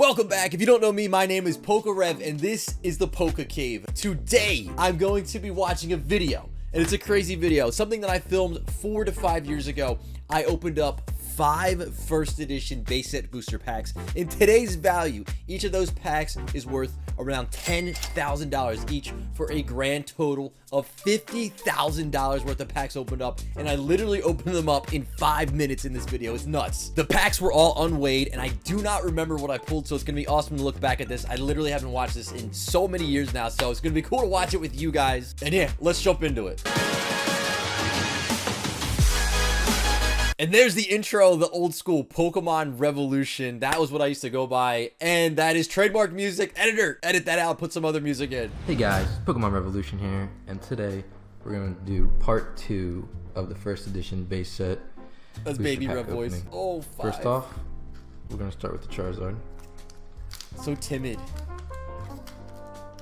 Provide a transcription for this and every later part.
Welcome back. If you don't know me, my name is PokeRev and this is the PokéCave. Today, I'm going to be watching a video, and it's a crazy video, something that I filmed 4 to 5 years ago. I opened up 5 first edition base set booster packs. In today's value, each of those packs is worth around $10,000 each for a grand total of $50,000 worth of packs opened up, and I literally opened them up in 5 minutes in this video. It's nuts. The packs were all unweighed, and I do not remember what I pulled, so it's gonna be awesome to look back at this. I literally haven't watched this in so many years now, so it's gonna be cool to watch it with you guys. And yeah, let's jump into it. And there's the intro, the old school Pokemon Revolution. That was what I used to go by. And that is trademark music. Editor, edit that out, put some other music in. Hey guys, Pokemon Revolution here. And today we're going to do part 2 of the first edition base set. That's baby Rev voice. Oh, 5. First off, we're going to start with the Charizard. So timid.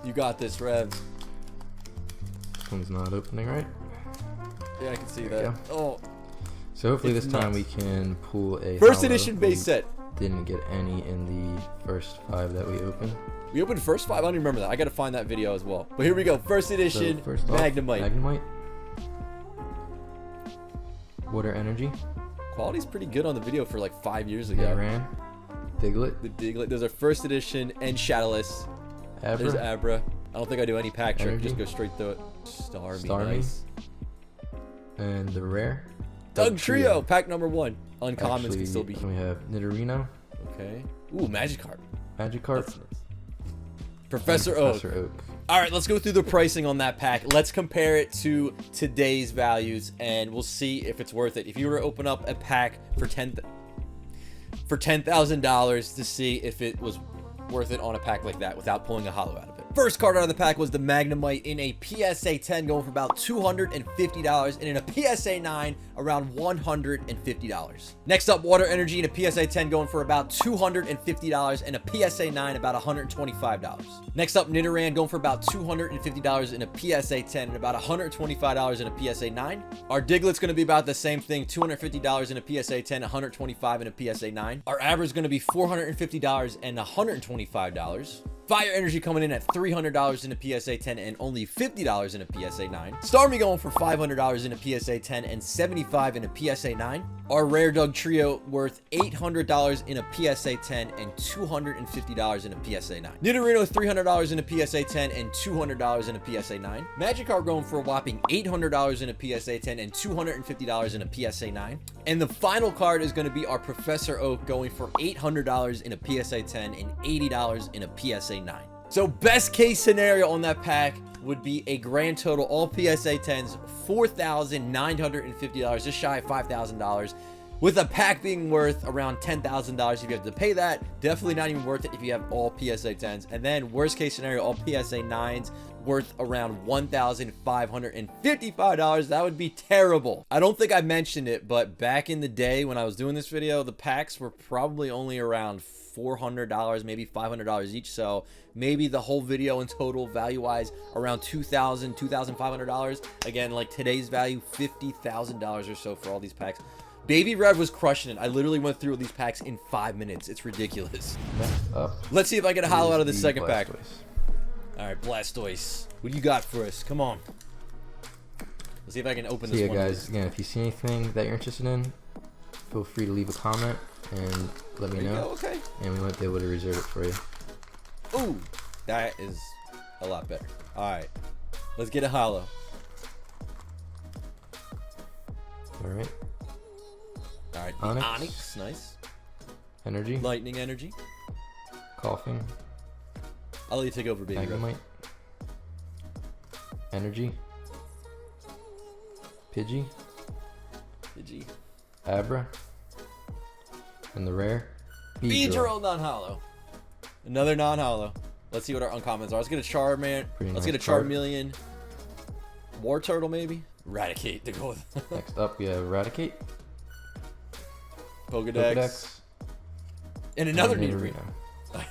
You got this, Rev. This one's not opening right. Yeah, I can see that. Oh. So hopefully this time we can pull a first edition base set. Didn't get any in the first 5 that we opened. We opened first 5? I don't even remember that. I gotta find that video as well. But here we go. First edition, so first off, Magnemite. Water Energy. Quality's pretty good on the video for like 5 years ago. Nidoran. Diglett. The Diglett. Those are first edition and Shadowless. Abra. There's Abra. I don't think I do any pack trick. Just go straight through it. Starmie. Nice. And the rare. Doug Trio, pack number 1. Uncommons Actually, can still be. We have Nidorino. Okay. Ooh, Magikarp. Magikarp. Nice. Professor Oak. All right, let's go through the pricing on that pack. Let's compare it to today's values, and we'll see if it's worth it. If you were to open up a pack for $10,000 to see if it was worth it on a pack like that without pulling a holo out of it. First card out of the pack was the Magnemite in a PSA 10 going for about $250, and in a PSA 9 around $150. Next up, Water Energy in a PSA 10 going for about $250, and a PSA 9 about $125. Next up, Nidoran going for about $250 in a PSA 10 and about $125 in a PSA 9. Our Diglett's going to be about the same thing, $250 in a PSA 10, $125 in a PSA 9. Our Abra is going to be $450 and $125. Fire Energy coming in at $300 in a PSA 10 and only $50 in a PSA 9. Starmie going for $500 in a PSA 10 and $75 in a PSA 9. Our Rare Doug Trio worth $800 in a PSA 10 and $250 in a PSA 9. Nidorino $300 in a PSA 10 and $200 in a PSA 9. Magikarp going for a whopping $800 in a PSA 10 and $250 in a PSA 9. And the final card is going to be our Professor Oak going for $800 in a PSA 10 and $80 in a PSA 9. So best case scenario on that pack would be a grand total, all PSA 10s, $4,950, just shy of $5,000, with a pack being worth around $10,000. If you have to pay that, definitely not even worth it if you have all PSA 10s. And then worst case scenario, all PSA 9s worth around $1,555. That would be terrible. I don't think I mentioned it, but back in the day when I was doing this video, the packs were probably only around $400, maybe $500 each. So maybe the whole video in total value wise around $2,000, $2,500. Again, like today's value, $50,000 or so for all these packs. Baby Rev was crushing it. I literally went through these packs in 5 minutes. It's ridiculous. Let's see if I get a holo out of the second pack. All right, Blastoise. What do you got for us? Come on. Let's see if I can open this one. Yeah, guys, again, if you see anything that you're interested in, feel free to leave a comment and let me know. Okay. And we might be able to reserve it for you. Ooh, that is a lot better. All right, let's get a holo. All right. All right, Onyx, nice. Energy. Lightning Energy. Coughing. I'll let you take over, baby. Magnemite. Energy. Pidgey. Abra. And the rare. Beedrill non-holo. Another non-holo. Let's see what our uncommons are. Let's get a Charmander. Let's get a Charmeleon. War Turtle, maybe? Eradicate to go with. Next up, we have Eradicate. Pokedex. And another Nidorino.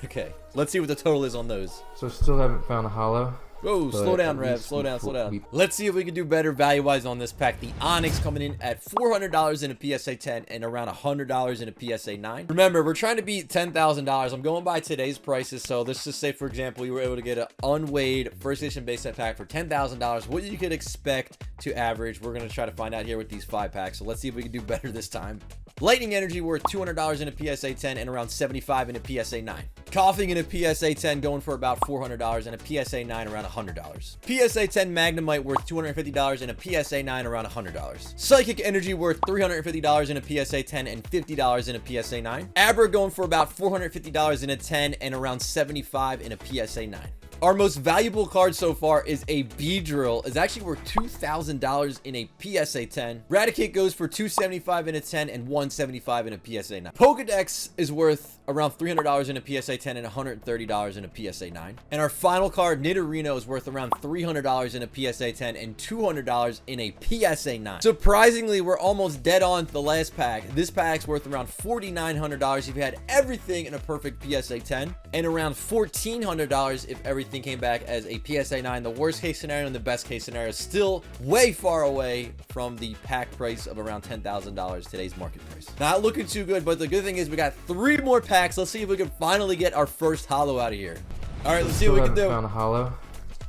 Okay, let's see what the total is on those. So still haven't found a holo. Whoa, But slow down, at Rev. least Slow down, slow down. we- Let's see if we can do better value-wise on this pack. The Onyx coming in at $400 in a PSA 10 and around $100 in a PSA 9. Remember, we're trying to beat $10,000. I'm going by today's prices. So let's just say, for example, you were able to get an unweighed first edition base set pack for $10,000. What you could expect to average. We're going to try to find out here with these 5 packs. So let's see if we can do better this time. Lightning Energy worth $200 in a PSA 10 and around $75 in a PSA 9. Coughing in a PSA 10 going for about $400 and a PSA 9 around $100. PSA 10 Magnemite worth $250 and a PSA 9 around $100. Psychic Energy worth $350 in a PSA 10 and $50 in a PSA 9. Abra going for about $450 in a 10 and around $75 in a PSA 9. Our most valuable card so far is a Beedrill. It's actually worth $2,000 in a PSA 10. Raticate goes for $275 in a 10 and $175 in a PSA 9. Pokedex is worth around $300 in a PSA 10 and $130 in a PSA 9. And our final card, Nidorino, is worth around $300 in a PSA 10 and $200 in a PSA 9. Surprisingly, we're almost dead on the last pack. This pack's worth around $4,900 if you had everything in a perfect PSA 10 and around $1,400 if everything came back as a PSA 9. The worst case scenario and the best case scenario is still way far away from the pack price of around $10,000, today's market price. Not looking too good, but the good thing is we got 3 more packs. Let's see if we can finally get our first holo out of here. All right, let's see what we can do. Found a holo,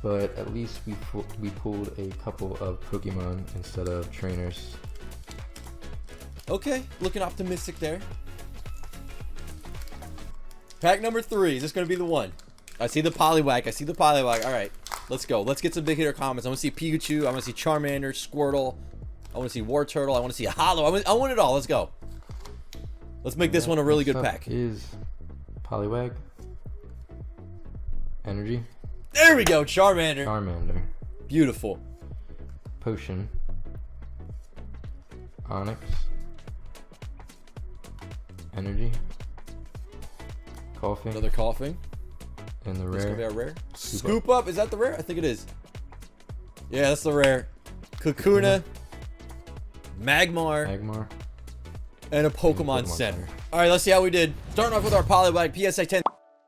but at least we pulled a couple of Pokemon instead of trainers. Okay, looking optimistic there. Pack number 3. Is this going to be the one? I see the Poliwag. I see the Poliwag. All right, let's go. Let's get some big hitter comments. I want to see Pikachu. I want to see Charmander, Squirtle. I want to see Wartortle. I want to see a holo. I want it all. Let's go. Let's make this one a really good pack. Is Poliwag, Energy. There we go, Charmander. Charmander. Beautiful. Potion. Onyx. Energy. Coughing. Another coughing. And the This is rare. gonna be our rare. Scoop up. Is that the rare? I think it is. Yeah, that's the rare. Kakuna. Magmar. And a Pokemon Center. All right, let's see how we did. Starting off with our Poliwag PSA 10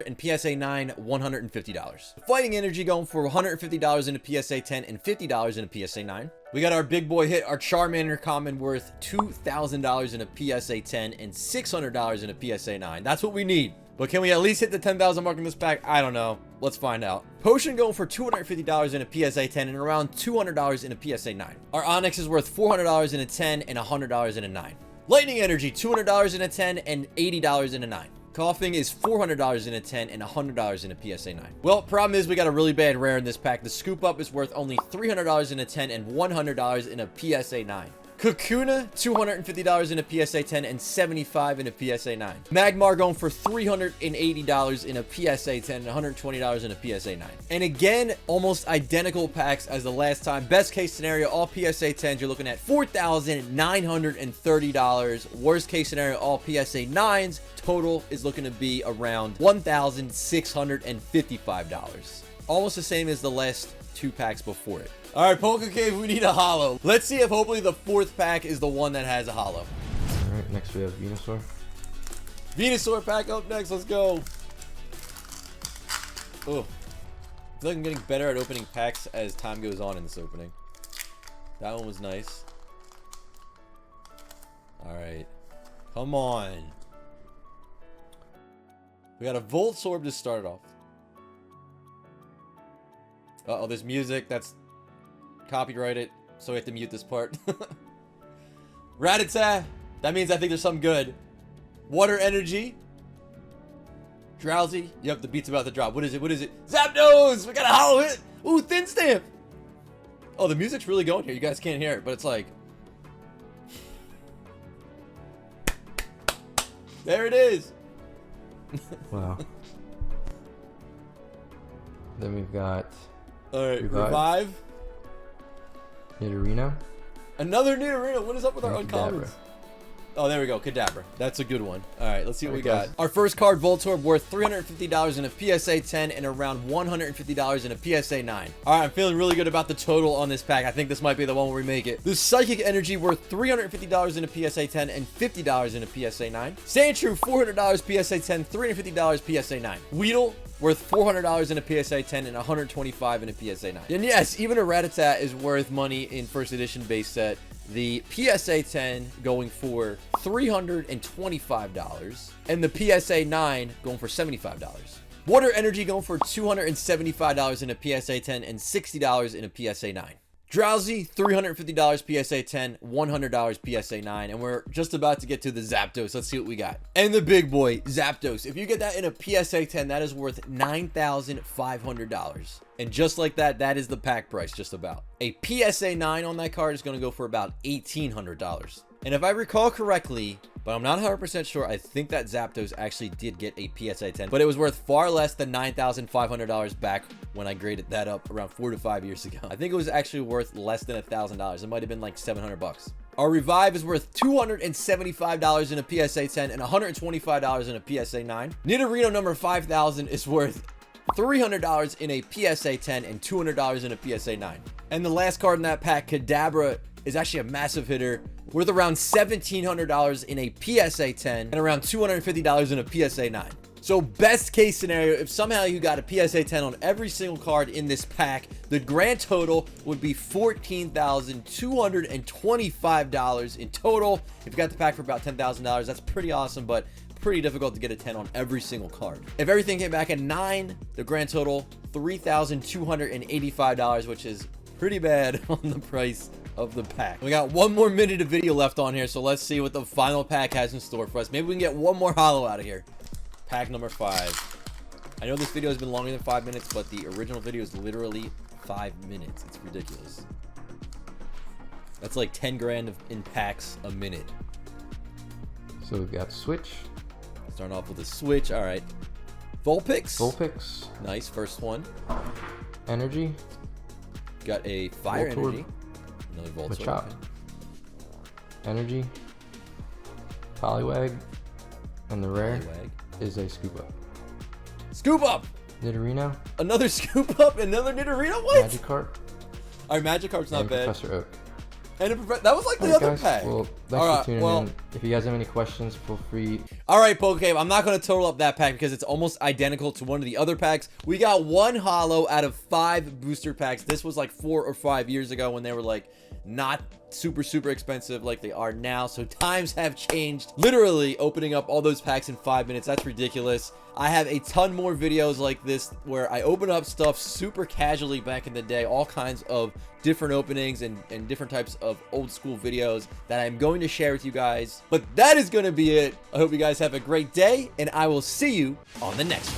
and PSA 9, $150. Fighting Energy going for $150 in a PSA 10 and $50 in a PSA 9. We got our big boy hit, our Charmander common worth $2,000 in a PSA 10 and $600 in a PSA 9. That's what we need. But can we at least hit the 10,000 mark in this pack? I don't know. Let's find out. Potion going for $250 in a PSA 10 and around $200 in a PSA 9. Our Onyx is worth $400 in a 10 and $100 in a 9. Lightning Energy, $200 in a 10 and $80 in a 9. Coughing is $400 in a 10 and $100 in a PSA 9. Well, problem is we got a really bad rare in this pack. The Scoop Up is worth only $300 in a 10 and $100 in a PSA 9. Kakuna, $250 in a PSA 10 and $75 in a PSA 9. Magmar going for $380 in a PSA 10 and $120 in a PSA 9. And again, almost identical packs as the last time. Best case scenario, all PSA 10s, you're looking at $4,930. Worst case scenario, all PSA 9s, total is looking to be around $1,655. Almost the same as the last 2 packs before it. All right, PokéCave, we need a holo. Let's see if hopefully the 4th pack is the one that has a holo. All right, next we have Venusaur. Venusaur pack up next. Let's go. Oh, I feel like I'm getting better at opening packs as time goes on in this opening. That one was nice. All right, come on. We got a Voltorb to start off. Uh-oh, there's music. That's copyrighted, so we have to mute this part. Rattata. That means I think there's something good. Water Energy. Drowsy. Yep, the beat's about to drop. What is it? What is it? Zapdos! We got a hollow hit! Ooh, Thin Stamp! Oh, the music's really going here. You guys can't hear it, but it's like... There it is! Wow. Then we've got... Alright, Revive. Nidorino. Another Nidorino. What is up with our uncommons? Oh, there we go. Kadabra. That's a good one. All right, let's see what we got. Our first card, Voltorb, worth $350 in a PSA 10 and around $150 in a PSA 9. All right, I'm feeling really good about the total on this pack. I think this might be the one where we make it. The Psychic Energy, worth $350 in a PSA 10 and $50 in a PSA 9. Sandshrew, $400 PSA 10, $350 PSA 9. Weedle, worth $400 in a PSA 10 and $125 in a PSA 9. And yes, even a Rattata is worth money in first edition base set. The PSA 10 going for $325 and the PSA 9 going for $75. Water Energy going for $275 in a PSA 10 and $60 in a PSA 9. Drowsy, $350 PSA 10, $100 PSA 9, and we're just about to get to the Zapdos. Let's see what we got. And the big boy, Zapdos. If you get that in a PSA 10, that is worth $9,500. And just like that, that is the pack price, just about. A PSA 9 on that card is going to go for about $1,800. And if I recall correctly, but I'm not 100% sure, I think that Zapdos actually did get a PSA 10, but it was worth far less than $9,500 back when I graded that up around 4 to 5 years ago. I think it was actually worth less than $1,000. It might have been like 700 bucks. Our Revive is worth $275 in a PSA 10 and $125 in a PSA 9. Nidorino number 5000 is worth $300 in a PSA 10 and $200 in a PSA 9. And the last card in that pack, Kadabra, is actually a massive hitter, worth around $1,700 in a PSA 10 and around $250 in a PSA 9. So best case scenario, if somehow you got a PSA 10 on every single card in this pack, the grand total would be $14,225 in total. If you got the pack for about $10,000, that's pretty awesome, but pretty difficult to get a 10 on every single card. If everything came back at 9, the grand total, $3,285, which is pretty bad on the price of the pack. We got 1 more minute of video left on here, so let's see what the final pack has in store for us. Maybe we can get 1 more holo out of here. Pack number 5. I know this video has been longer than 5 minutes, but the original video is literally 5 minutes. It's ridiculous. That's like 10 grand in packs a minute. So we've got Switch. Starting off with a Switch. All right. Vulpix. Vulpix. Nice. First one. Energy. Got a Fire Voltorb. Energy. Another Voltorb. Machop. Okay. Energy. Poliwag. And the rare Poliwag. is a Scoop Up. Scoop Up. Nidorino. Another Scoop Up. Another Nidorino. What? Magikarp. Our Magikarp's not and bad. Professor Oak. And that was like the other guys, pack. well, thanks for tuning in. If you guys have any questions, feel free. All right, PokéCave, I'm not going to total up that pack because it's almost identical to one of the other packs. We got 1 holo out of 5 booster packs. This was like 4 or 5 years ago when they were like not super expensive like they are now. So times have changed. Literally opening up all those packs in 5 minutes. That's ridiculous. I have a ton more videos like this where I open up stuff super casually back in the day, all kinds of different openings and different types of old school videos that I'm going to share with you guys. But that is going to be it. I hope you guys have a great day, and I will see you on the next one.